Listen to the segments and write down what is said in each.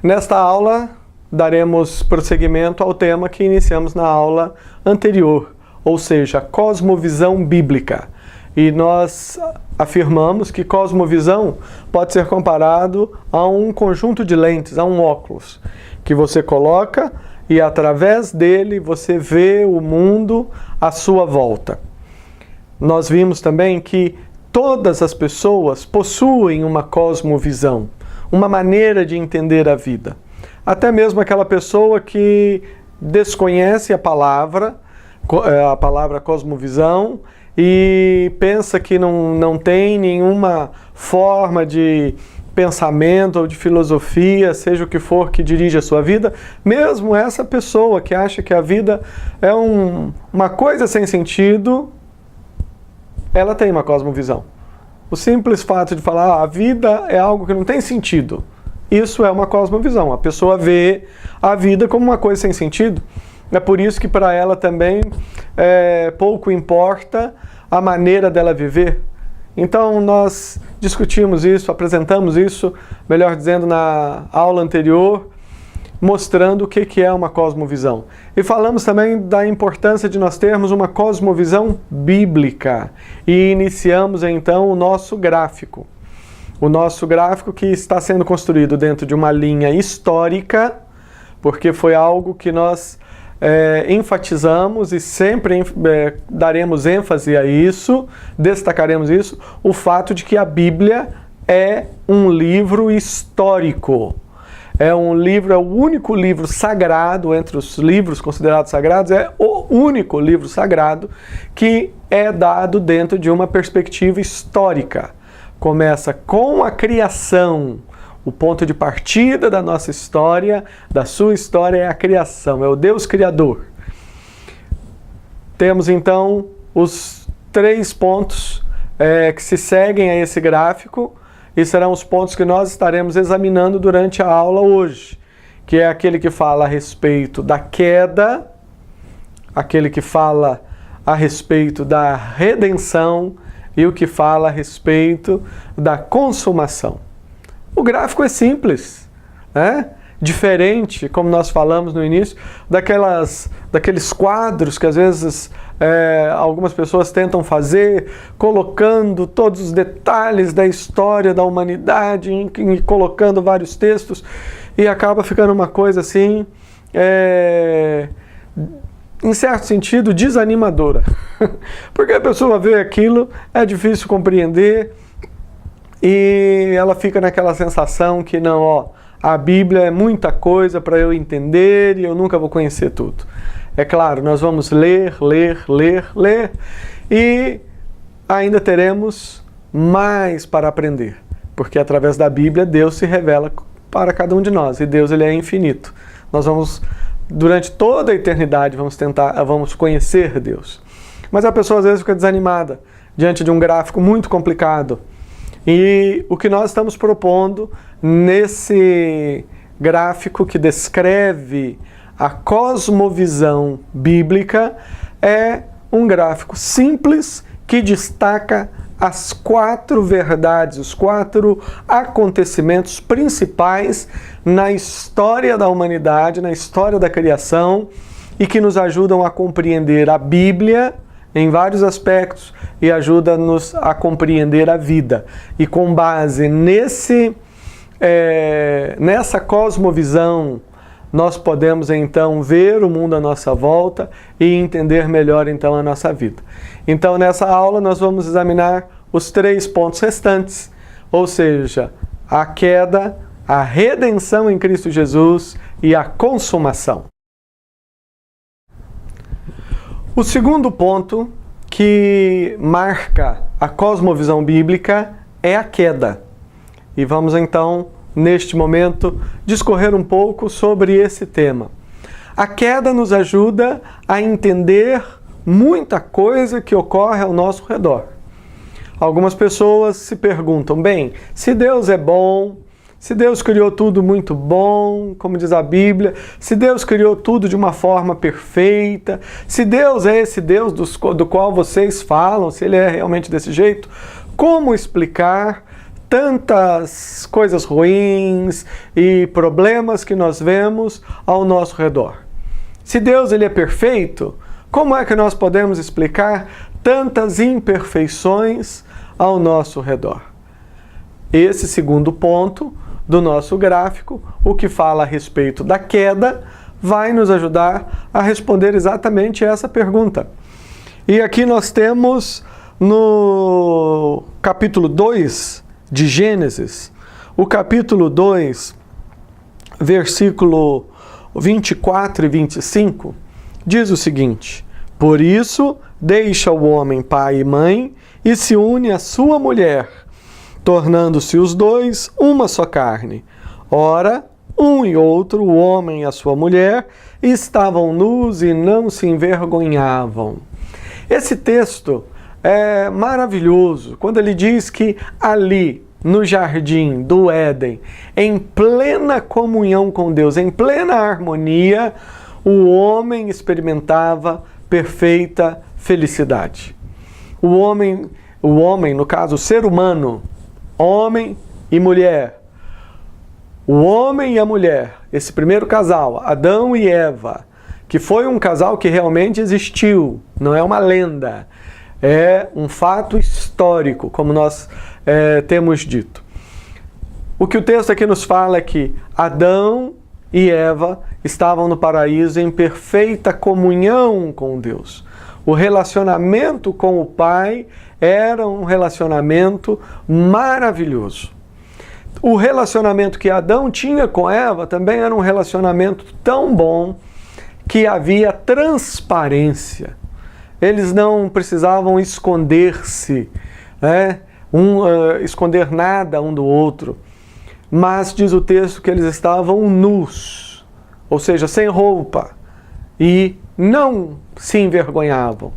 Nesta aula, daremos prosseguimento ao tema que iniciamos na aula anterior, ou seja, cosmovisão bíblica. E nós afirmamos que cosmovisão pode ser comparado a um conjunto de lentes, a um óculos, que você coloca e através dele você vê o mundo à sua volta. Nós vimos também que todas as pessoas possuem uma cosmovisão, uma maneira de entender a vida. Até mesmo aquela pessoa que desconhece a palavra cosmovisão, e pensa que não tem nenhuma forma de pensamento ou de filosofia, seja o que for que dirige a sua vida, mesmo essa pessoa que acha que a vida é uma coisa sem sentido, ela tem uma cosmovisão. O simples fato de falar a vida é algo que não tem sentido, isso é uma cosmovisão. A pessoa vê a vida como uma coisa sem sentido. É por isso que para ela também pouco importa a maneira dela viver. Então nós discutimos isso, apresentamos isso, melhor dizendo, na aula anterior, mostrando o que é uma cosmovisão. E falamos também da importância de nós termos uma cosmovisão bíblica. E iniciamos então o nosso gráfico. O nosso gráfico que está sendo construído dentro de uma linha histórica, porque foi algo que nós enfatizamos e sempre daremos ênfase a isso, destacaremos isso, o fato de que a Bíblia é um livro histórico. É o único livro sagrado, entre os livros considerados sagrados, é o único livro sagrado que é dado dentro de uma perspectiva histórica. Começa com a criação. O ponto de partida da nossa história, da sua história, é a criação, é o Deus Criador. Temos então os 3 pontos que se seguem a esse gráfico, e serão os pontos que nós estaremos examinando durante a aula hoje, que é aquele que fala a respeito da queda, aquele que fala a respeito da redenção e o que fala a respeito da consumação. O gráfico é simples, né? Diferente, como nós falamos no início, daqueles quadros que às vezes algumas pessoas tentam fazer, colocando todos os detalhes da história da humanidade, e colocando vários textos, e acaba ficando uma coisa assim, em certo sentido, desanimadora. Porque a pessoa vê aquilo, é difícil compreender, e ela fica naquela sensação que a Bíblia é muita coisa para eu entender e eu nunca vou conhecer tudo. É claro, nós vamos ler, e ainda teremos mais para aprender, porque através da Bíblia Deus se revela para cada um de nós, e Deus ele é infinito. Nós vamos, durante toda a eternidade, vamos conhecer Deus. Mas a pessoa às vezes fica desanimada diante de um gráfico muito complicado. E o que nós estamos propondo nesse gráfico que descreve a cosmovisão bíblica é um gráfico simples que destaca as 4 verdades, os 4 acontecimentos principais na história da humanidade, na história da criação, e que nos ajudam a compreender a Bíblia em vários aspectos e ajuda-nos a compreender a vida. E com base nessa cosmovisão, nós podemos então ver o mundo à nossa volta e entender melhor então a nossa vida. Então nessa aula nós vamos examinar os 3 pontos restantes, ou seja, a queda, a redenção em Cristo Jesus e a consumação. O segundo ponto que marca a cosmovisão bíblica é a queda. E vamos então, neste momento, discorrer um pouco sobre esse tema. A queda nos ajuda a entender muita coisa que ocorre ao nosso redor. Algumas pessoas se perguntam, bem, se Deus é bom, se Deus criou tudo muito bom, como diz a Bíblia, se Deus criou tudo de uma forma perfeita, se Deus é esse Deus do qual vocês falam, se Ele é realmente desse jeito, como explicar tantas coisas ruins e problemas que nós vemos ao nosso redor. Se Deus ele é perfeito, como é que nós podemos explicar tantas imperfeições ao nosso redor? Esse segundo ponto do nosso gráfico, o que fala a respeito da queda, vai nos ajudar a responder exatamente essa pergunta. E aqui nós temos no capítulo 2 de Gênesis, o capítulo 2, versículo 24 e 25, diz o seguinte: por isso deixa o homem pai e mãe e se une à sua mulher, tornando-se os dois uma só carne. Ora, um e outro, o homem e a sua mulher, estavam nus e não se envergonhavam. Esse texto é maravilhoso, quando ele diz que ali, no jardim do Éden, em plena comunhão com Deus, em plena harmonia, o homem experimentava perfeita felicidade. O homem, no caso, o ser humano, homem e mulher, o homem e a mulher, esse primeiro casal, Adão e Eva, que foi um casal que realmente existiu, não é uma lenda, é um fato histórico, como nós temos dito. O que o texto aqui nos fala é que Adão e Eva estavam no paraíso em perfeita comunhão com Deus. O relacionamento com o Pai era um relacionamento maravilhoso. O relacionamento que Adão tinha com Eva também era um relacionamento tão bom que havia transparência. Eles não precisavam esconder-se, esconder nada um do outro. Mas diz o texto que eles estavam nus, ou seja, sem roupa, e não se envergonhavam,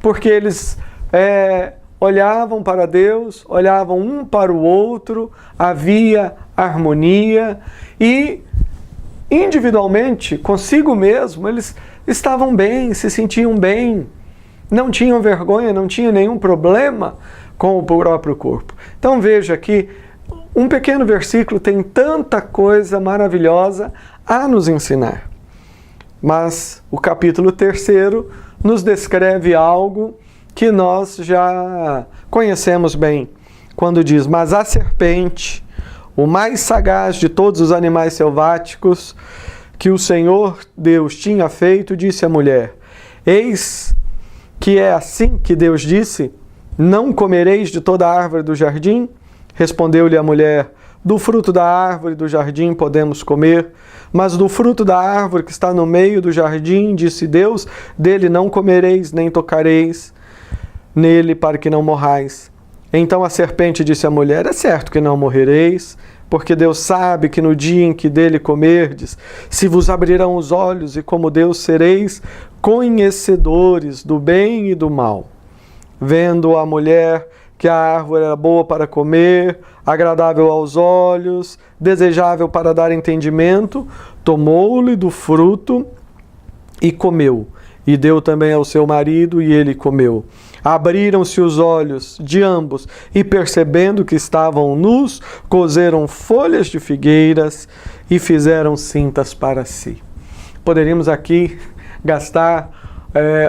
porque eles olhavam para Deus, olhavam um para o outro, havia harmonia e individualmente, consigo mesmo, eles estavam bem, se sentiam bem, não tinham vergonha, não tinham nenhum problema com o próprio corpo. Então veja que um pequeno versículo tem tanta coisa maravilhosa a nos ensinar. Mas o capítulo 3 nos descreve algo que nós já conhecemos bem, quando diz: mas a serpente, o mais sagaz de todos os animais selváticos que o Senhor Deus tinha feito, disse à mulher: eis que é assim que Deus disse: não comereis de toda a árvore do jardim? Respondeu-lhe a mulher: do fruto da árvore do jardim podemos comer, mas do fruto da árvore que está no meio do jardim, disse Deus, dele não comereis, nem tocareis nele, para que não morrais. Então a serpente disse à mulher: é certo que não morrereis, porque Deus sabe que no dia em que dele comerdes, se vos abrirão os olhos, e como Deus sereis conhecedores do bem e do mal. Vendo a mulher que a árvore era boa para comer, agradável aos olhos, desejável para dar entendimento, tomou-lhe do fruto e comeu. E deu também ao seu marido, e ele comeu. Abriram-se os olhos de ambos, e percebendo que estavam nus, coseram folhas de figueiras e fizeram cintas para si. Poderíamos aqui gastar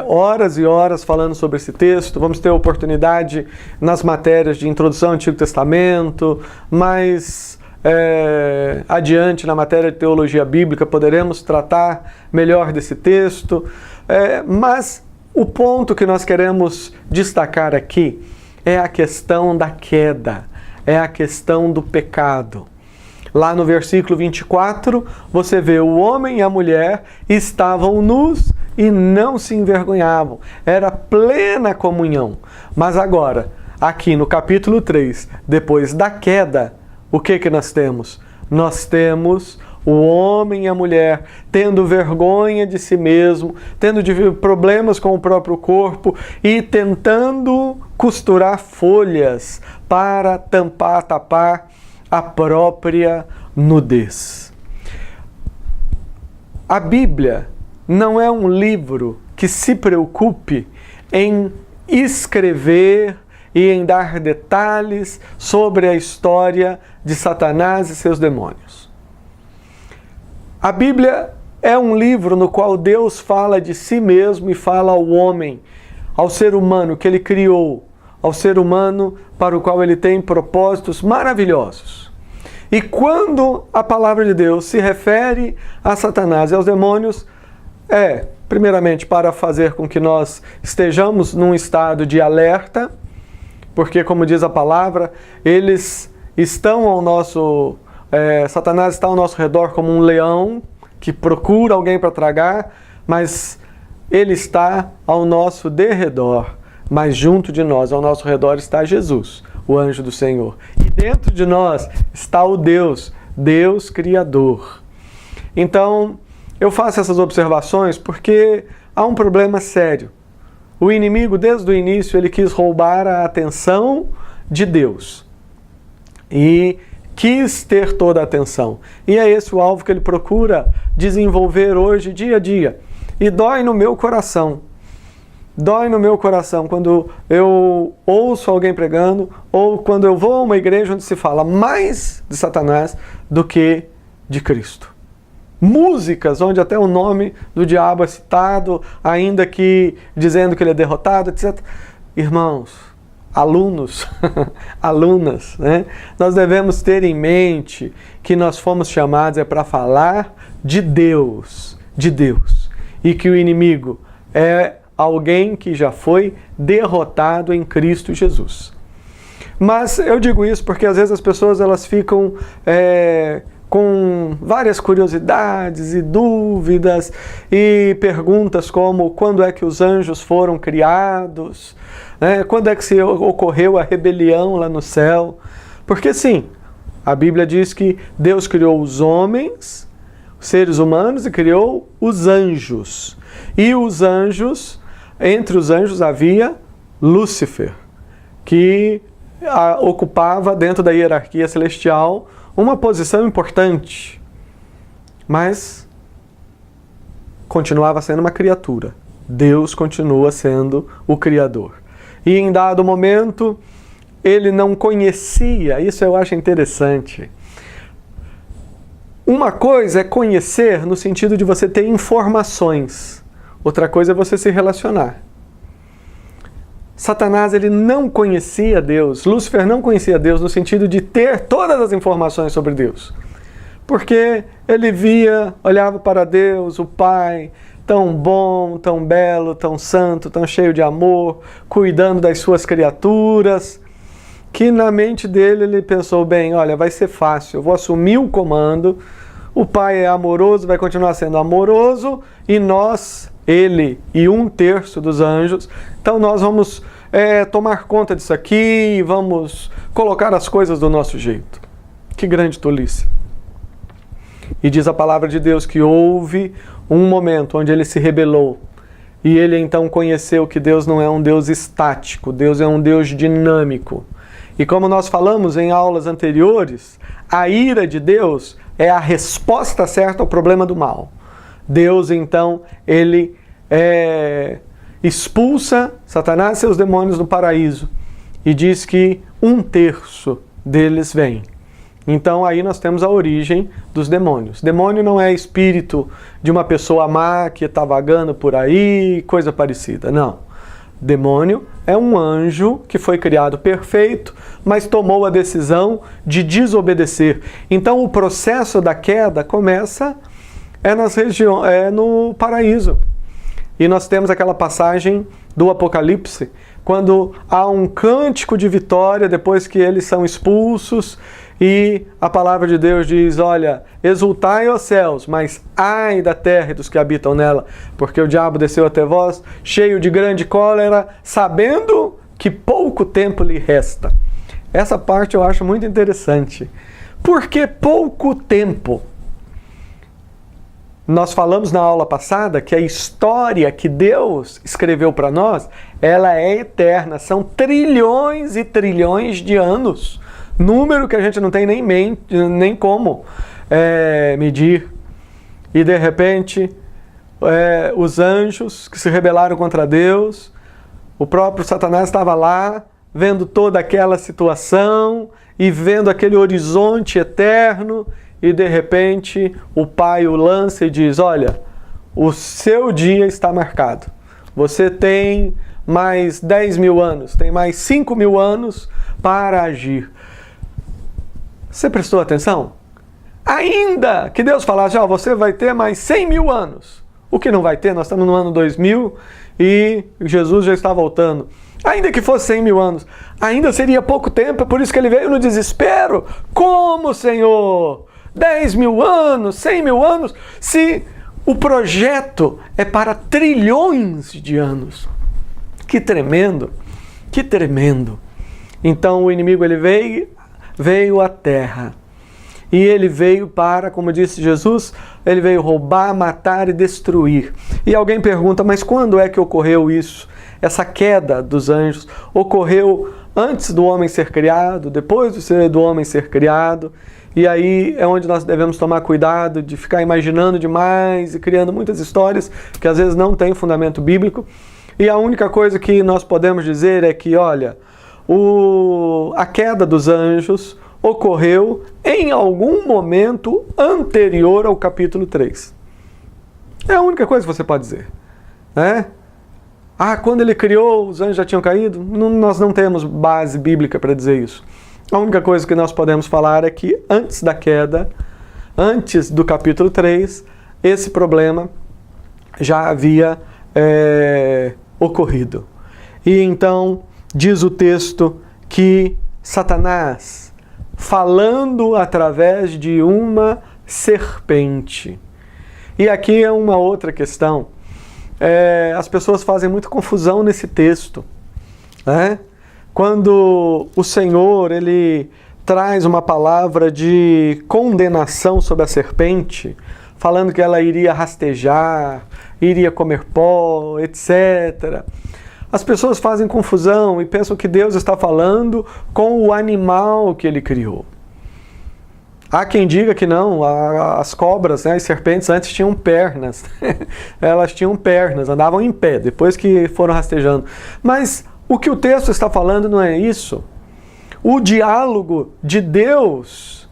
horas e horas falando sobre esse texto. Vamos ter oportunidade nas matérias de introdução ao Antigo Testamento, mais adiante na matéria de teologia bíblica poderemos tratar melhor desse texto, mas o ponto que nós queremos destacar aqui é a questão da queda, é a questão do pecado. Lá no versículo 24, você vê o homem e a mulher estavam nus e não se envergonhavam. Era plena comunhão. Mas agora, aqui no capítulo 3, depois da queda, o que nós temos? Nós temos o homem e a mulher tendo vergonha de si mesmo, tendo problemas com o próprio corpo e tentando costurar folhas para tapar a própria nudez. A Bíblia não é um livro que se preocupe em escrever, e em dar detalhes sobre a história de Satanás e seus demônios. A Bíblia é um livro no qual Deus fala de si mesmo e fala ao homem, ao ser humano que Ele criou, ao ser humano para o qual Ele tem propósitos maravilhosos. E quando a palavra de Deus se refere a Satanás e aos demônios, primeiramente para fazer com que nós estejamos num estado de alerta, porque, como diz a palavra, eles estão ao nosso... Satanás está ao nosso redor como um leão que procura alguém para tragar, mas ele está ao nosso derredor, mas junto de nós, ao nosso redor, está Jesus, o anjo do Senhor. E dentro de nós está o Deus Criador. Então, eu faço essas observações porque há um problema sério. O inimigo, desde o início, ele quis roubar a atenção de Deus. E quis ter toda a atenção. E é esse o alvo que ele procura desenvolver hoje, dia a dia. E dói no meu coração. Dói no meu coração quando eu ouço alguém pregando ou quando eu vou a uma igreja onde se fala mais de Satanás do que de Cristo. Músicas onde até o nome do diabo é citado, ainda que dizendo que ele é derrotado, etc. Irmãos, alunos, alunas, né? Nós devemos ter em mente que nós fomos chamados para falar de Deus, e que o inimigo é alguém que já foi derrotado em Cristo Jesus. Mas eu digo isso porque às vezes as pessoas elas ficam com várias curiosidades e dúvidas e perguntas como quando é que os anjos foram criados, né? Quando é que se ocorreu a rebelião lá no céu. Porque sim, a Bíblia diz que Deus criou os homens, os seres humanos, e criou os anjos. E os anjos, entre os anjos havia Lúcifer, que ocupava dentro da hierarquia celestial uma posição importante, mas continuava sendo uma criatura. Deus continua sendo o Criador. E em dado momento, ele não conhecia, isso eu acho interessante. Uma coisa é conhecer no sentido de você ter informações, outra coisa é você se relacionar. Satanás, ele não conhecia Deus, Lúcifer não conhecia Deus no sentido de ter todas as informações sobre Deus. Porque ele via, olhava para Deus, o Pai, tão bom, tão belo, tão santo, tão cheio de amor, cuidando das suas criaturas, que na mente dele ele pensou, bem, olha, vai ser fácil, eu vou assumir o comando, o Pai é amoroso, vai continuar sendo amoroso, e nós, ele e 1/3 dos anjos, então nós vamos tomar conta disso aqui e vamos colocar as coisas do nosso jeito. Que grande tolice. E diz a palavra de Deus que houve um momento onde ele se rebelou. E ele então conheceu que Deus não é um Deus estático, Deus é um Deus dinâmico. E como nós falamos em aulas anteriores, a ira de Deus é a resposta certa ao problema do mal. Deus então, ele expulsa Satanás e seus demônios do paraíso e diz que 1/3 deles vem. Então aí nós temos a origem dos demônios. Demônio não é espírito de uma pessoa má que está vagando por aí, coisa parecida, não. Demônio é um anjo que foi criado perfeito, mas tomou a decisão de desobedecer. Então o processo da queda começa no paraíso. E nós temos aquela passagem do Apocalipse, quando há um cântico de vitória depois que eles são expulsos, e a palavra de Deus diz, olha, exultai os céus, mas ai da terra e dos que habitam nela, porque o diabo desceu até vós, cheio de grande cólera, sabendo que pouco tempo lhe resta. Essa parte eu acho muito interessante. Por que pouco tempo? Nós falamos na aula passada que a história que Deus escreveu para nós, ela é eterna, são trilhões e trilhões de anos. Número que a gente não tem nem como medir. E de repente, os anjos que se rebelaram contra Deus, o próprio Satanás estava lá vendo toda aquela situação e vendo aquele horizonte eterno, e de repente o pai o lança e diz: olha, o seu dia está marcado. Você tem mais 10 mil anos, tem mais 5 mil anos para agir. Você prestou atenção? Ainda que Deus falasse: ó, você vai ter mais 100 mil anos. O que não vai ter? Nós estamos no ano 2000 e Jesus já está voltando. Ainda que fosse 100 mil anos, ainda seria pouco tempo, é por isso que ele veio no desespero. Como, Senhor? 10 mil anos, 100 mil anos, se o projeto é para trilhões de anos. Que tremendo, que tremendo. Então o inimigo ele veio à terra. E ele veio para, como disse Jesus, ele veio roubar, matar e destruir. E alguém pergunta: mas quando é que ocorreu isso? Essa queda dos anjos ocorreu antes do homem ser criado, depois do homem ser criado? E aí é onde nós devemos tomar cuidado de ficar imaginando demais e criando muitas histórias que às vezes não têm fundamento bíblico. E a única coisa que nós podemos dizer é que, olha, a queda dos anjos ocorreu em algum momento anterior ao capítulo 3. É a única coisa que você pode dizer, né? Ah, quando ele criou, os anjos já tinham caído? Nós não temos base bíblica para dizer isso. A única coisa que nós podemos falar é que antes da queda, antes do capítulo 3, esse problema já havia ocorrido. E então, diz o texto que Satanás, falando através de uma serpente. E aqui é uma outra questão. As pessoas fazem muita confusão nesse texto, né? Quando o Senhor ele traz uma palavra de condenação sobre a serpente, falando que ela iria rastejar, iria comer pó, etc. As pessoas fazem confusão e pensam que Deus está falando com o animal que ele criou. Há quem diga que não, as cobras, né, as serpentes antes tinham pernas. Elas tinham pernas, andavam em pé, depois que foram rastejando. Mas o que o texto está falando não é isso. O diálogo de Deus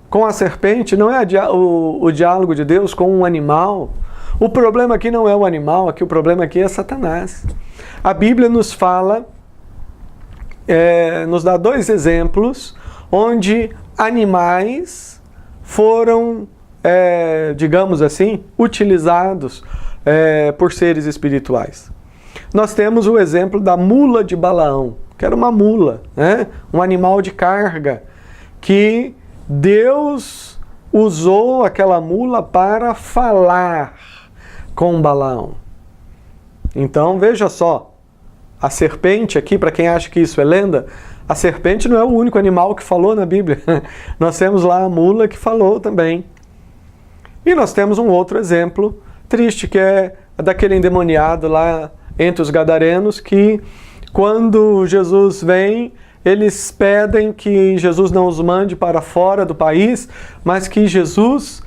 com a serpente não é o diálogo de Deus com um animal. O problema aqui não é o animal, aqui o problema aqui é Satanás. A Bíblia nos fala, nos dá 2 exemplos onde animais foram, digamos assim, utilizados por seres espirituais. Nós temos o exemplo da mula de Balaão, que era uma mula, né? Um animal de carga, que Deus usou aquela mula para falar com Balaão. Então veja só, a serpente aqui, para quem acha que isso é lenda, a serpente não é o único animal que falou na Bíblia. Nós temos lá a mula que falou também. E nós temos um outro exemplo triste, que é daquele endemoniado lá entre os gadarenos, que quando Jesus vem, eles pedem que Jesus não os mande para fora do país, mas que Jesus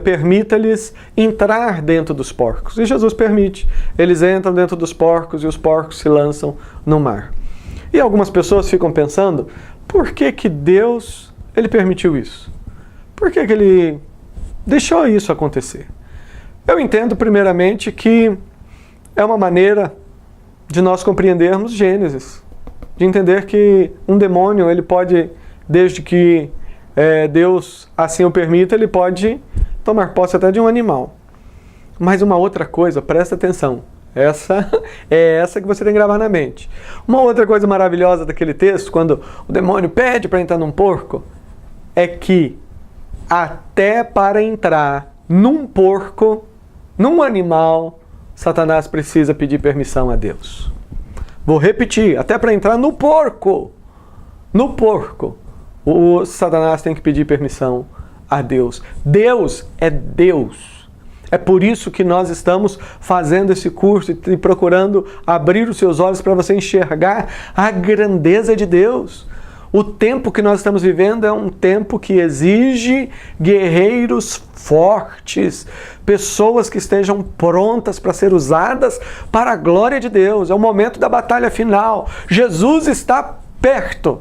permita-lhes entrar dentro dos porcos. E Jesus permite. Eles entram dentro dos porcos e os porcos se lançam no mar. E algumas pessoas ficam pensando: por que que Deus ele permitiu isso? Por que que ele deixou isso acontecer? Eu entendo primeiramente que é uma maneira de nós compreendermos Gênesis, de entender que um demônio ele pode, desde que Deus assim o permita, ele pode tomar posse até de um animal. Mas uma outra coisa, presta atenção, essa que você tem que gravar na mente. Uma outra coisa maravilhosa daquele texto, quando o demônio pede para entrar num porco, é que até para entrar num porco, num animal, Satanás precisa pedir permissão a Deus. Vou repetir, até para entrar no porco, o Satanás tem que pedir permissão a Deus. Deus é Deus. É por isso que nós estamos fazendo esse curso e procurando abrir os seus olhos para você enxergar a grandeza de Deus. O tempo que nós estamos vivendo é um tempo que exige guerreiros fortes, pessoas que estejam prontas para ser usadas para a glória de Deus. É o momento da batalha final. Jesus está perto.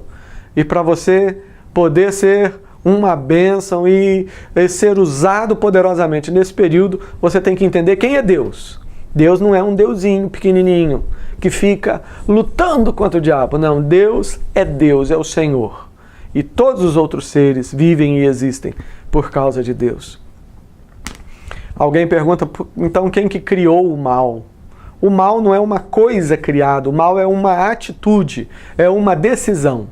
E para você poder ser uma bênção e ser usado poderosamente nesse período, você tem que entender quem é Deus. Deus não é um deusinho pequenininho que fica lutando contra o diabo. Não, Deus, é o Senhor. E todos os outros seres vivem e existem por causa de Deus. Alguém pergunta, então, quem que criou o mal? O mal não é uma coisa criada, o mal é uma atitude, é uma decisão.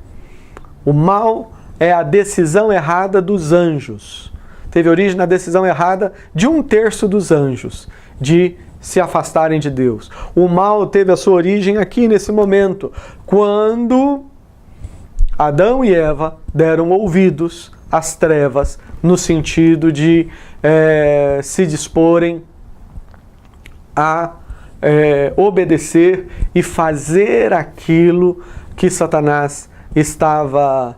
O mal é a decisão errada dos anjos. Teve origem na decisão errada de 1/3 dos anjos, de se afastarem de Deus. O mal teve a sua origem aqui nesse momento, quando Adão e Eva deram ouvidos às trevas, no sentido de se disporem a obedecer e fazer aquilo que Satanás estava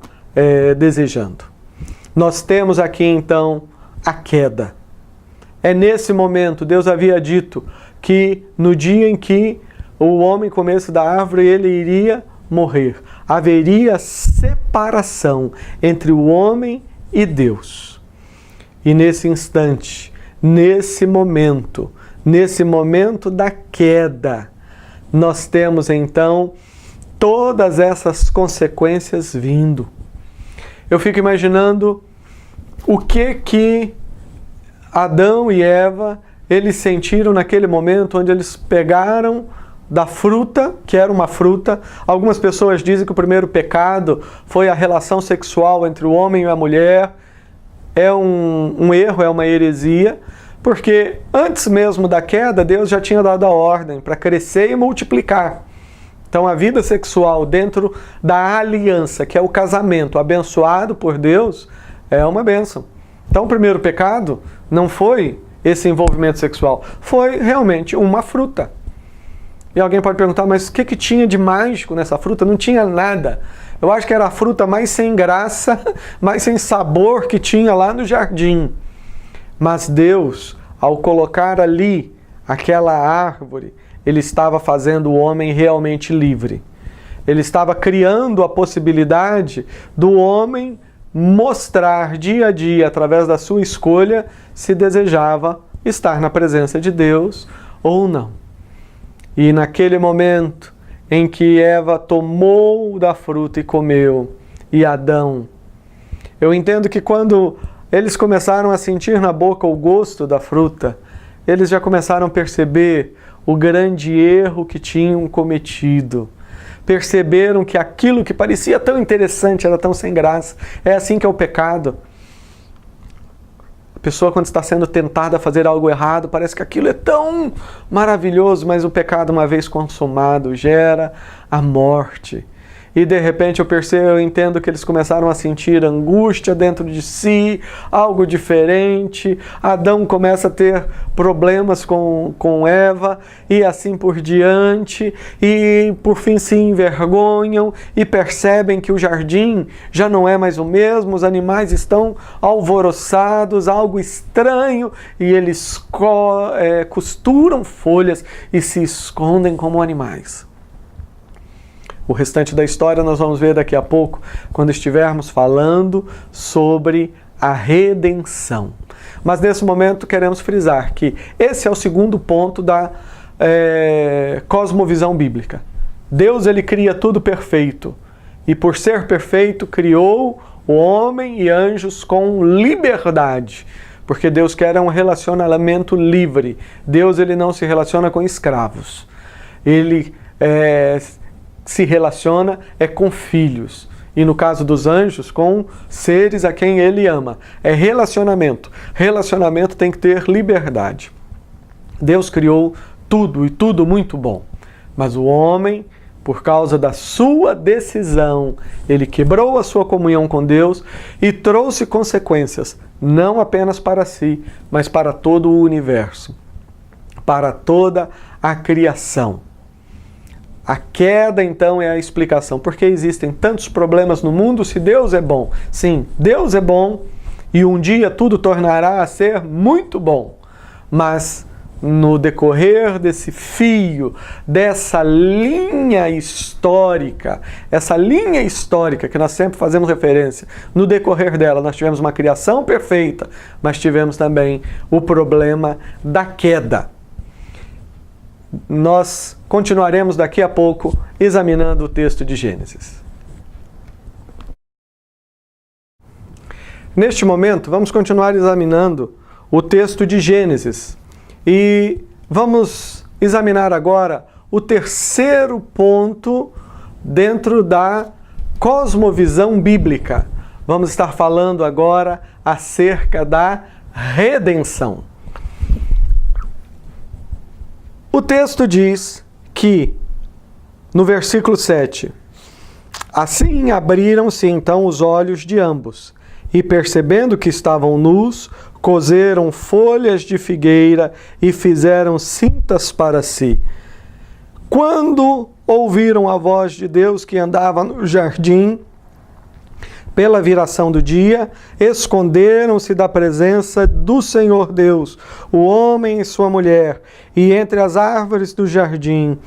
desejando. Nós temos aqui então a queda. É nesse momento, Deus havia dito que no dia em que o homem comesse da árvore, ele iria morrer. Haveria separação entre o homem e Deus. E nesse instante, nesse momento da queda, nós temos então todas essas consequências vindo. Eu fico imaginando o que Adão e Eva, eles sentiram naquele momento onde eles pegaram da fruta, que era uma fruta. Algumas pessoas dizem que o primeiro pecado foi a relação sexual entre o homem e a mulher. É um erro, é uma heresia, porque antes mesmo da queda, Deus já tinha dado a ordem para crescer e multiplicar. Então a vida sexual dentro da aliança, que é o casamento abençoado por Deus, é uma bênção. Então o primeiro pecado não foi esse envolvimento sexual, foi realmente uma fruta. E alguém pode perguntar, mas o que tinha de mágico nessa fruta? Não tinha nada. Eu acho que era a fruta mais sem graça, mais sem sabor que tinha lá no jardim. Mas Deus, ao colocar ali aquela árvore, Ele estava fazendo o homem realmente livre. Ele estava criando a possibilidade do homem mostrar dia a dia, através da sua escolha, se desejava estar na presença de Deus ou não. E naquele momento em que Eva tomou da fruta e comeu, e Adão, eu entendo que quando eles começaram a sentir na boca o gosto da fruta, eles já começaram a perceber o grande erro que tinham cometido. Perceberam que aquilo que parecia tão interessante era tão sem graça. É assim que é o pecado. A pessoa, quando está sendo tentada a fazer algo errado, parece que aquilo é tão maravilhoso, mas o pecado, uma vez consumado, gera a morte. E de repente eu entendo que eles começaram a sentir angústia dentro de si, algo diferente. Adão começa a ter problemas com Eva e assim por diante. E por fim se envergonham e percebem que o jardim já não é mais o mesmo. Os animais estão alvoroçados, algo estranho. E eles costuram folhas e se escondem como animais. O restante da história nós vamos ver daqui a pouco, quando estivermos falando sobre a redenção. Mas nesse momento queremos frisar que esse é o segundo ponto da cosmovisão bíblica. Deus, ele cria tudo perfeito. E por ser perfeito, criou o homem e anjos com liberdade. Porque Deus quer um relacionamento livre. Deus, ele não se relaciona com escravos. Ele se relaciona com filhos. E no caso dos anjos, com seres a quem ele ama. É relacionamento. Relacionamento tem que ter liberdade. Deus criou tudo, e tudo muito bom. Mas o homem, por causa da sua decisão, ele quebrou a sua comunhão com Deus e trouxe consequências, não apenas para si, mas para todo o universo, para toda a criação. A queda, então, é a explicação. Por que existem tantos problemas no mundo se Deus é bom? Sim, Deus é bom e um dia tudo tornará a ser muito bom. Mas no decorrer desse fio, dessa linha histórica, essa linha histórica que nós sempre fazemos referência, no decorrer dela nós tivemos uma criação perfeita, mas tivemos também o problema da queda. Nós continuaremos daqui a pouco examinando o texto de Gênesis. Neste momento, vamos continuar examinando o texto de Gênesis e vamos examinar agora o terceiro ponto dentro da cosmovisão bíblica. Vamos estar falando agora acerca da redenção. O texto diz que, no versículo 7, assim abriram-se então os olhos de ambos, e percebendo que estavam nus, coseram folhas de figueira e fizeram cintas para si. Quando ouviram a voz de Deus que andava no jardim, pela viração do dia, esconderam-se da presença do Senhor Deus, o homem e sua mulher, e entre as árvores do jardim.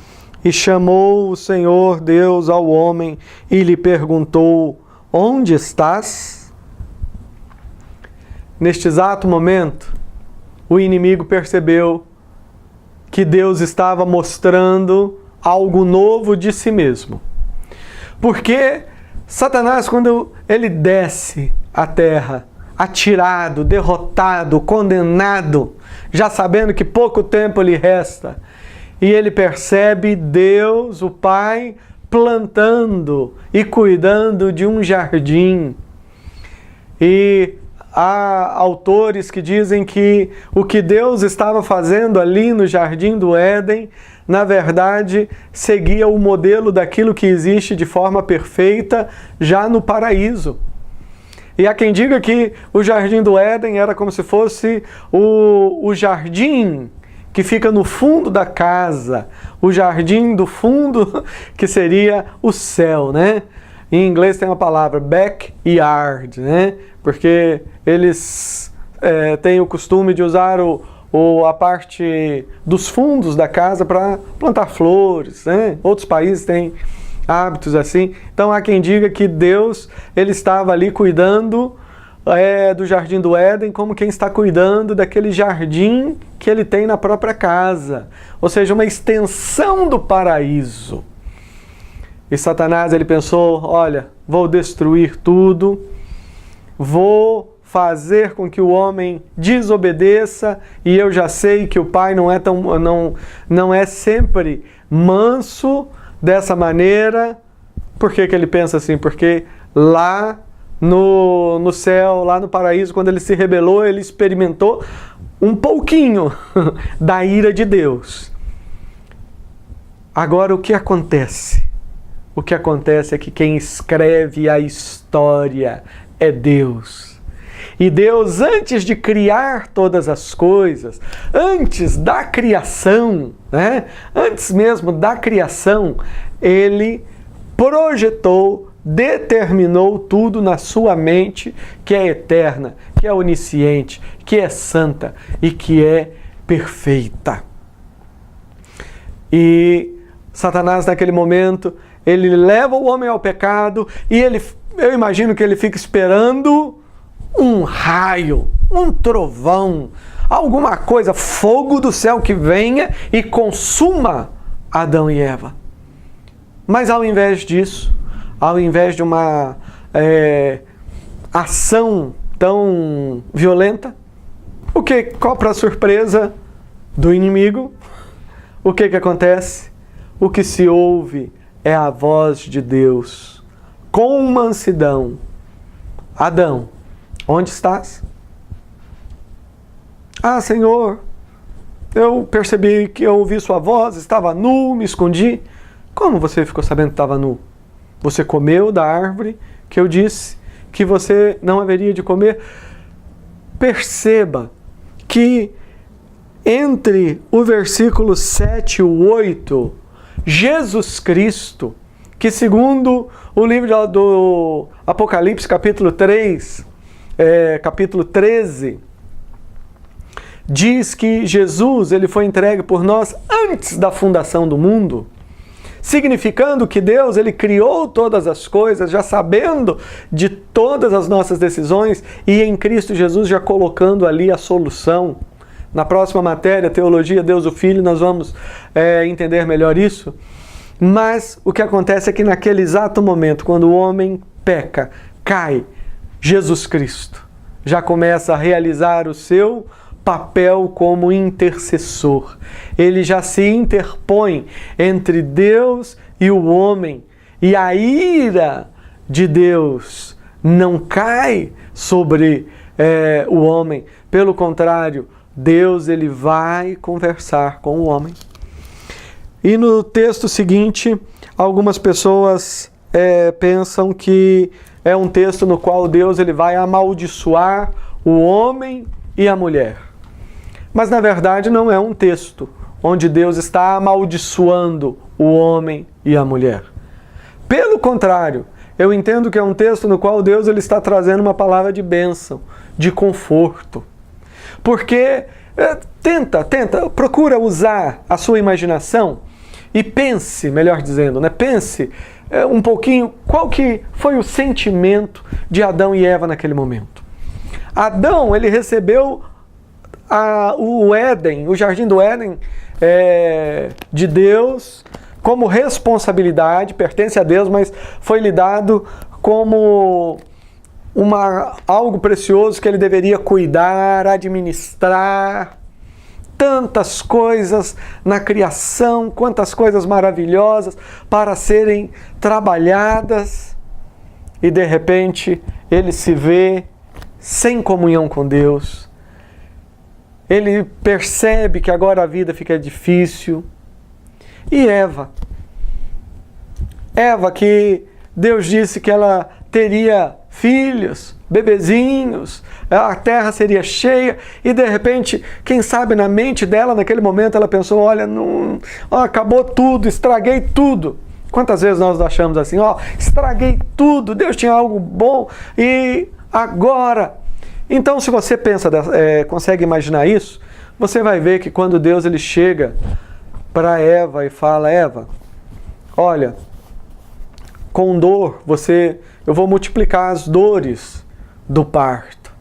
E chamou o Senhor Deus ao homem e lhe perguntou: onde estás? Neste exato momento, o inimigo percebeu que Deus estava mostrando algo novo de si mesmo. Porque Satanás, quando ele desce à terra, atirado, derrotado, condenado, já sabendo que pouco tempo lhe resta, e ele percebe Deus, o Pai, plantando e cuidando de um jardim. E há autores que dizem que o que Deus estava fazendo ali no Jardim do Éden, na verdade, seguia o modelo daquilo que existe de forma perfeita já no paraíso. E há quem diga que o Jardim do Éden era como se fosse o jardim que fica no fundo da casa, o jardim do fundo que seria o céu, né? Em inglês tem uma palavra, backyard, né? Porque eles têm o costume de usar a parte dos fundos da casa para plantar flores, né? Outros países têm hábitos assim. Então há quem diga que Deus ele estava ali cuidando do Jardim do Éden como quem está cuidando daquele jardim que ele tem na própria casa. Ou seja, uma extensão do paraíso. E Satanás ele pensou, olha, vou destruir tudo, vou fazer com que o homem desobedeça, e eu já sei que o pai não é sempre manso dessa maneira. Por que ele pensa assim? Porque lá no céu, lá no paraíso, quando ele se rebelou, ele experimentou um pouquinho da ira de Deus. Agora o que acontece? O que acontece é que quem escreve a história é Deus. E Deus, antes de criar todas as coisas, antes da criação, né? Antes mesmo da criação, Ele projetou, determinou tudo na sua mente, que é eterna, que é onisciente, que é santa e que é perfeita. E Satanás, naquele momento, ele leva o homem ao pecado e eu imagino que ele fica esperando um raio, um trovão, alguma coisa, fogo do céu que venha e consuma Adão e Eva. Mas ao invés disso, ao invés de uma ação tão violenta, qual para a surpresa do inimigo, o que acontece? O que se ouve é a voz de Deus, com mansidão. Adão, onde estás? Ah, Senhor, eu percebi que eu ouvi sua voz, estava nu, me escondi. Como você ficou sabendo que estava nu? Você comeu da árvore que eu disse que você não haveria de comer? Perceba que entre o versículo 7 e o 8, Jesus Cristo, que segundo o livro do Apocalipse, capítulo 3, capítulo 13, diz que Jesus ele foi entregue por nós antes da fundação do mundo, significando que Deus ele criou todas as coisas, já sabendo de todas as nossas decisões e em Cristo Jesus já colocando ali a solução. Na próxima matéria, Teologia, Deus o Filho, nós vamos entender melhor isso. Mas o que acontece é que naquele exato momento, quando o homem peca, cai, Jesus Cristo já começa a realizar o seu papel como intercessor. Ele já se interpõe entre Deus e o homem. E a ira de Deus não cai sobre o homem. Pelo contrário, Deus ele vai conversar com o homem. E no texto seguinte, algumas pessoas pensam que é um texto no qual Deus ele vai amaldiçoar o homem e a mulher. Mas na verdade não é um texto onde Deus está amaldiçoando o homem e a mulher. Pelo contrário, eu entendo que é um texto no qual Deus ele está trazendo uma palavra de bênção, de conforto. Porque procura usar a sua imaginação e pense, melhor dizendo, pense um pouquinho qual que foi o sentimento de Adão e Eva naquele momento. Adão, ele recebeu o Éden, o Jardim do Éden de Deus como responsabilidade, pertence a Deus, mas foi lhe dado como algo precioso que ele deveria cuidar, administrar. Tantas coisas na criação, quantas coisas maravilhosas para serem trabalhadas. E de repente ele se vê sem comunhão com Deus. Ele percebe que agora a vida fica difícil. E Eva, que Deus disse que ela teria filhos, bebezinhos, a terra seria cheia, e de repente, quem sabe na mente dela, naquele momento, ela pensou, olha, acabou tudo, estraguei tudo. Quantas vezes nós achamos assim, estraguei tudo, Deus tinha algo bom, e agora... Então, se você consegue imaginar isso, você vai ver que quando Deus ele chega para Eva e fala, Eva, olha, com dor, eu vou multiplicar as dores do parto.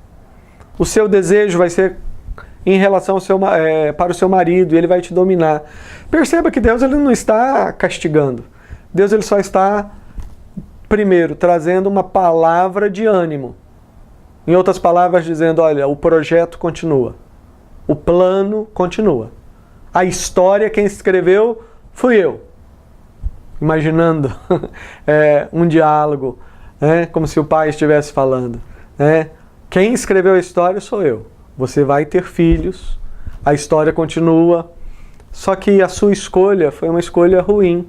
O seu desejo vai ser em relação para o seu marido, e ele vai te dominar. Perceba que Deus ele não está castigando. Deus ele só está, primeiro, trazendo uma palavra de ânimo. Em outras palavras, dizendo, olha, o projeto continua. O plano continua. A história, quem escreveu, fui eu. Imaginando um diálogo, como se o pai estivesse falando. Quem escreveu a história sou eu. Você vai ter filhos, a história continua, só que a sua escolha foi uma escolha ruim.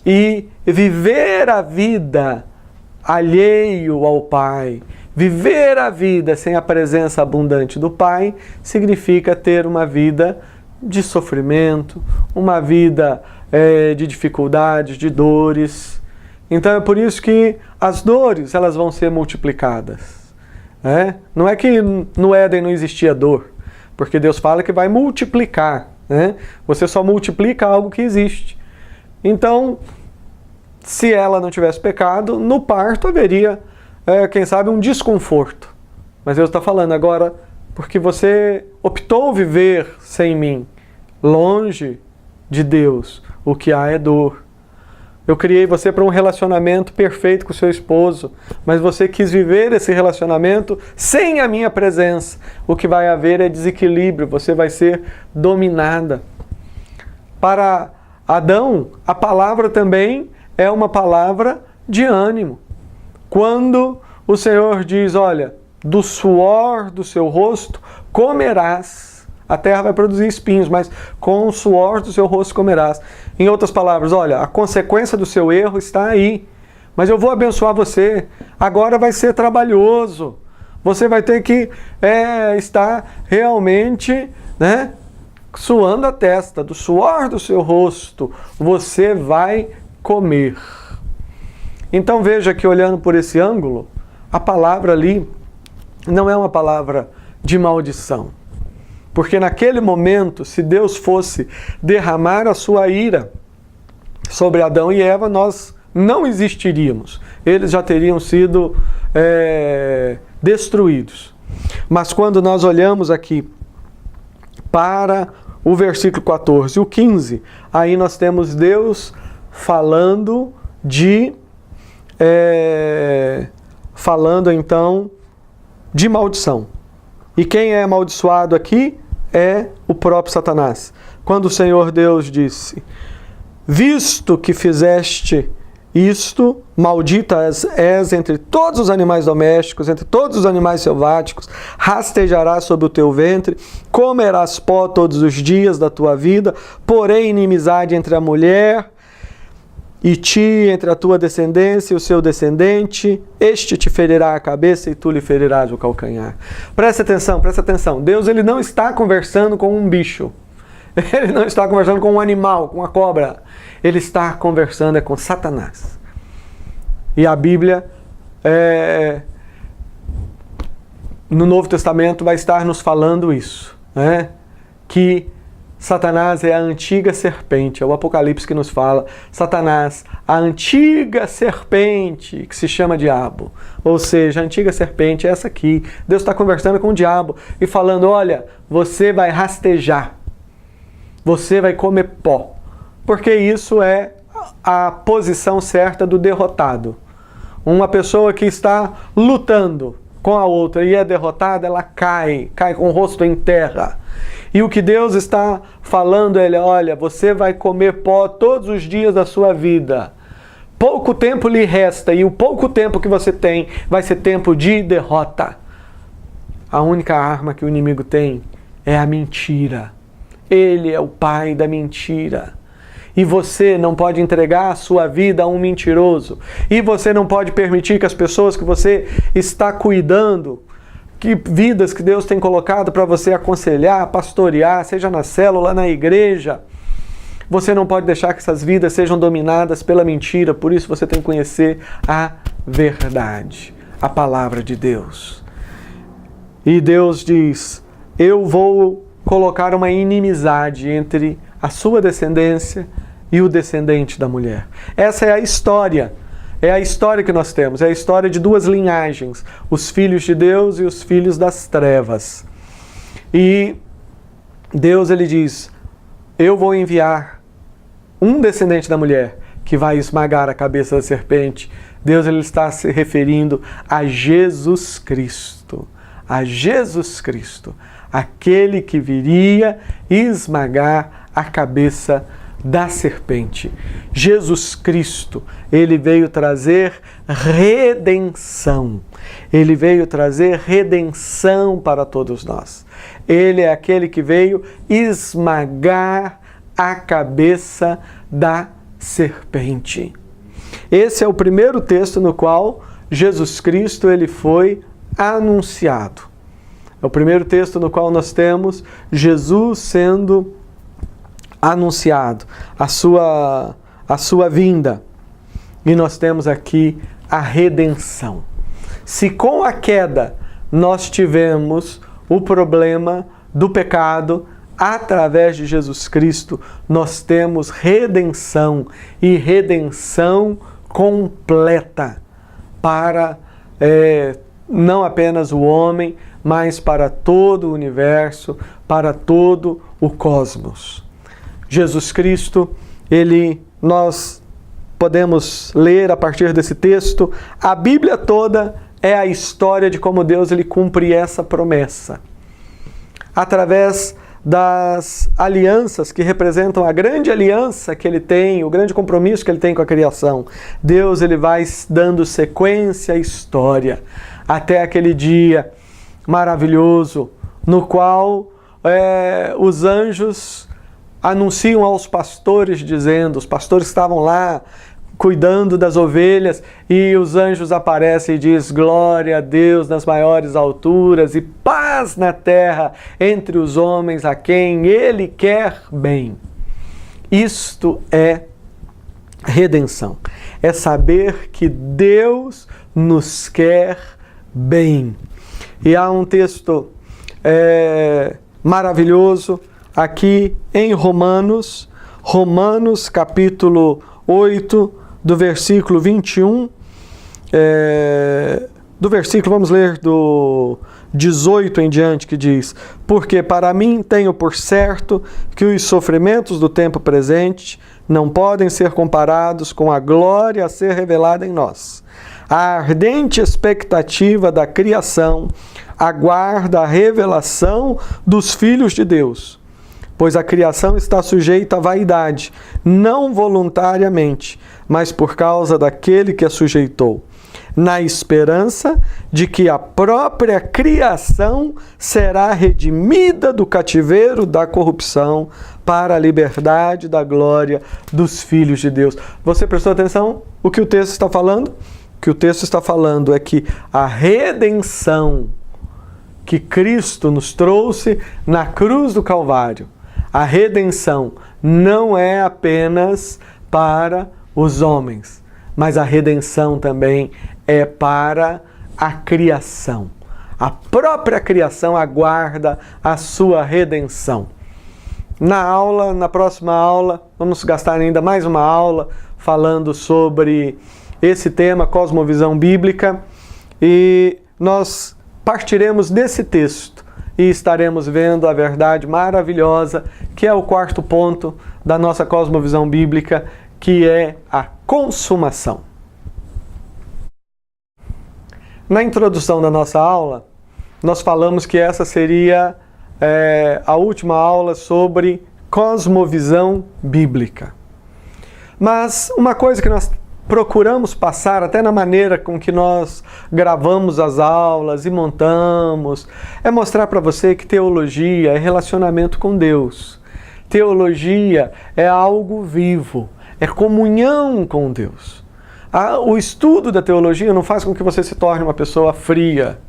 E viver a vida alheio ao Pai, viver a vida sem a presença abundante do Pai, significa ter uma vida de sofrimento, uma vida de dificuldades, de dores. Então é por isso que as dores elas vão ser multiplicadas. Não é que no Éden não existia dor, porque Deus fala que vai multiplicar. Você só multiplica algo que existe. Então, se ela não tivesse pecado, no parto haveria, quem sabe, um desconforto. Mas Deus está falando agora, porque você optou viver sem mim, longe de Deus, o que há é dor. Eu criei você para um relacionamento perfeito com o seu esposo, mas você quis viver esse relacionamento sem a minha presença. O que vai haver é desequilíbrio, você vai ser dominada. Para Adão, a palavra também é uma palavra de ânimo. Quando o Senhor diz, olha, do suor do seu rosto comerás. A terra vai produzir espinhos, mas com o suor do seu rosto comerás. Em outras palavras, olha, a consequência do seu erro está aí. Mas eu vou abençoar você. Agora vai ser trabalhoso. Você vai ter que estar realmente, suando a testa, do suor do seu rosto, você vai comer. Então veja que, olhando por esse ângulo, a palavra ali não é uma palavra de maldição. Porque naquele momento, se Deus fosse derramar a sua ira sobre Adão e Eva, nós não existiríamos. Eles já teriam sido destruídos. Mas quando nós olhamos aqui para o versículo 14 e o 15, aí nós temos Deus falando então de maldição. E quem é amaldiçoado aqui é o próprio Satanás. Quando o Senhor Deus disse: visto que fizeste isto, maldita és entre todos os animais domésticos, entre todos os animais selváticos, rastejarás sobre o teu ventre, comerás pó todos os dias da tua vida, porém inimizade entre a mulher e ti, entre a tua descendência e o seu descendente, este te ferirá a cabeça e tu lhe ferirás o calcanhar. Presta atenção. Deus, ele não está conversando com um bicho. Ele não está conversando com um animal, com uma cobra. Ele está conversando com Satanás. E a Bíblia, no Novo Testamento, vai estar nos falando isso, né? Que Satanás é a antiga serpente. É o Apocalipse que nos fala. Satanás, a antiga serpente, que se chama diabo. Ou seja, a antiga serpente é essa aqui. Deus está conversando com o diabo e falando: olha, você vai rastejar. Você vai comer pó. Porque isso é a posição certa do derrotado. Uma pessoa que está lutando com a outra e é derrotada, ela cai com o rosto em terra. E o que Deus está falando é: olha, você vai comer pó todos os dias da sua vida. Pouco tempo lhe resta, e o pouco tempo que você tem vai ser tempo de derrota. A única arma que o inimigo tem é a mentira. Ele é o pai da mentira. E você não pode entregar a sua vida a um mentiroso. E você não pode permitir que as pessoas que você está cuidando, que vidas que Deus tem colocado para você aconselhar, pastorear, seja na célula, na igreja, você não pode deixar que essas vidas sejam dominadas pela mentira. Por isso você tem que conhecer a verdade, a palavra de Deus. E Deus diz: eu vou colocar uma inimizade entre a sua descendência e o descendente da mulher. Essa é a história. É a história que nós temos. É a história de duas linhagens. Os filhos de Deus e os filhos das trevas. E Deus, ele diz: eu vou enviar um descendente da mulher que vai esmagar a cabeça da serpente. Deus, ele está se referindo a Jesus Cristo. A Jesus Cristo. Aquele que viria esmagar a cabeça da serpente. Jesus Cristo, ele veio trazer redenção. Ele veio trazer redenção para todos nós. Ele é aquele que veio esmagar a cabeça da serpente. Esse é o primeiro texto no qual Jesus Cristo ele foi anunciado. É o primeiro texto no qual nós temos Jesus sendo anunciado, a sua vinda. E nós temos aqui a redenção. Se com a queda nós tivemos o problema do pecado, através de Jesus Cristo nós temos redenção, e redenção completa para não apenas o homem, mas para todo o universo, para todo o cosmos. Jesus Cristo, nós podemos ler a partir desse texto, a Bíblia toda é a história de como Deus ele cumpre essa promessa. Através das alianças que representam a grande aliança que ele tem, o grande compromisso que ele tem com a criação. Deus ele vai dando sequência à história, até aquele dia maravilhoso, no qual os anjos anunciam aos pastores dizendo, os pastores estavam lá cuidando das ovelhas, e os anjos aparecem e diz: glória a Deus nas maiores alturas e paz na terra entre os homens a quem Ele quer bem. Isto é redenção. É saber que Deus nos quer bem. E há um texto maravilhoso aqui em Romanos capítulo 8, do versículo 21, vamos ler do 18 em diante, que diz: porque para mim tenho por certo que os sofrimentos do tempo presente não podem ser comparados com a glória a ser revelada em nós. A ardente expectativa da criação aguarda a revelação dos filhos de Deus, pois a criação está sujeita à vaidade, não voluntariamente, mas por causa daquele que a sujeitou, na esperança de que a própria criação será redimida do cativeiro da corrupção para a liberdade da glória dos filhos de Deus. Você prestou atenção? O que o texto está falando? O que o texto está falando é que a redenção que Cristo nos trouxe na cruz do Calvário, a redenção não é apenas para os homens, mas a redenção também é para a criação. A própria criação aguarda a sua redenção. Na próxima aula, vamos gastar ainda mais uma aula falando sobre esse tema, cosmovisão bíblica, e nós partiremos desse texto e estaremos vendo a verdade maravilhosa, que é o quarto ponto da nossa cosmovisão bíblica, que é a consumação. Na introdução da nossa aula, nós falamos que essa seria a última aula sobre cosmovisão bíblica. Mas uma coisa que nós procuramos passar, até na maneira com que nós gravamos as aulas e montamos, é mostrar para você que teologia é relacionamento com Deus. Teologia é algo vivo, é comunhão com Deus. O estudo da teologia não faz com que você se torne uma pessoa fria.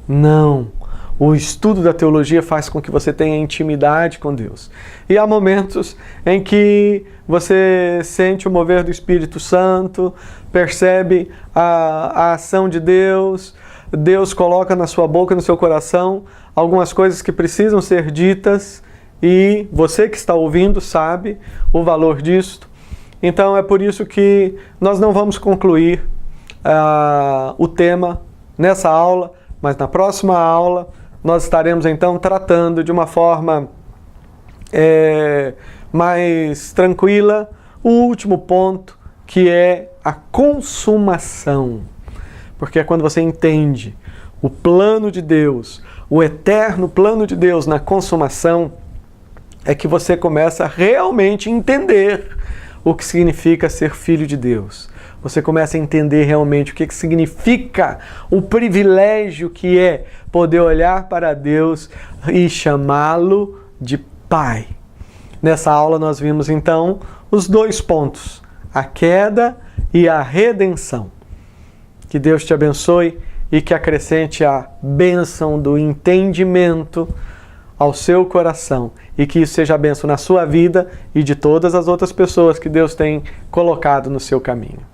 Não. O estudo da teologia faz com que você tenha intimidade com Deus. E há momentos em que você sente o mover do Espírito Santo, percebe a ação de Deus, Deus coloca na sua boca e no seu coração algumas coisas que precisam ser ditas, e você que está ouvindo sabe o valor disto. Então é por isso que nós não vamos concluir o tema nessa aula, mas na próxima aula nós estaremos então tratando de uma forma mais tranquila o último ponto, que é a consumação. Porque é quando você entende o plano de Deus, o eterno plano de Deus na consumação, é que você começa a realmente entender o que significa ser filho de Deus. Você começa a entender realmente o que significa o privilégio que é poder olhar para Deus e chamá-lo de Pai. Nessa aula nós vimos então os dois pontos, a queda e a redenção. Que Deus te abençoe e que acrescente a bênção do entendimento ao seu coração, e que isso seja a bênção na sua vida e de todas as outras pessoas que Deus tem colocado no seu caminho.